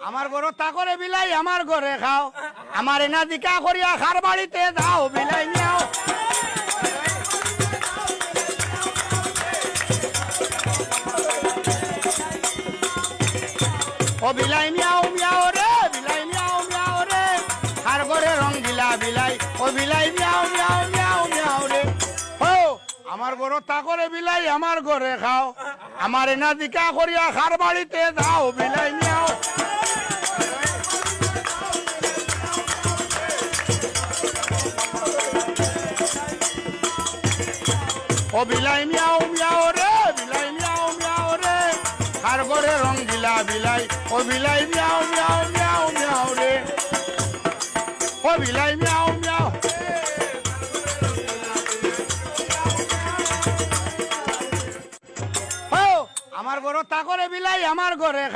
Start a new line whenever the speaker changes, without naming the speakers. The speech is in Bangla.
আমার ঘর তা করে বিলাই আমার ঘরে খাও আমার এনা দিকা করিয়া খার বাড়িতে দাও বিলাই নিয়াও ও বিলাই মিয়াও মিয়াও রে বিলাই মিয়াও মিয়াও রে খার ঘরে রং দিলা বিলাই ও বিলাই মিয়াও মিয়াও মিয়াও মিয়াও রে ও আমার ঘর তা করে বিলাই আমার ঘরে খাও আমার এনা দিকা করিয়া খার বাড়িতে দাও বিলাই মিয়াও ও বিলাই মিয়াও মিয়াও রে বিলাই মিয়াও মিয়াও রে খার ঘরে রং দিলা বিলাই ও বিলাই মিয়াও মিয়াও মিয়াও মিয়াও রে ও বিলাই মিয়াও মিয়াও ও আমার ঘর তা করে বিলাই আমার ঘরে খা